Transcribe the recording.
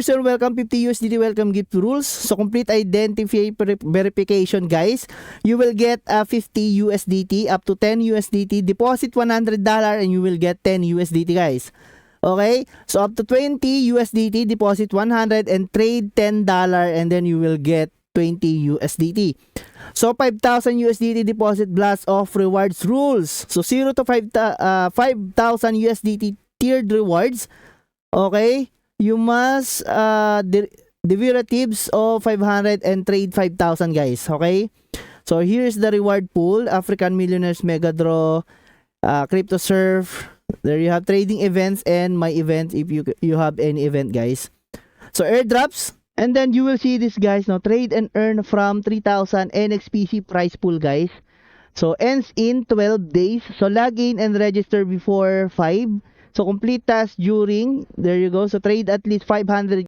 Sir, welcome 50 USDT, welcome gift rules. So complete identity verification guys. You will get 50 USDT up to 10 USDT. Deposit $100 and you will get 10 USDT guys. Okay? So up to 20 USDT, deposit 100 and trade $10 and then you will get 20 USDT. So 5,000 USDT deposit blast off rewards rules. So 0 to 5,000 USDT tiered rewards. Okay? You must derivatives of 500 and trade 5,000 guys. Okay? So here's the reward pool. African Millionaires Mega Draw, Crypto Surf. There you have trading events and my event if you have any event guys. So airdrops. And then you will see this guys now. Trade and earn from 3,000 NXPC prize pool guys. So ends in 12 days. So log in and register before 5. So complete task during, there you go. So trade at least 500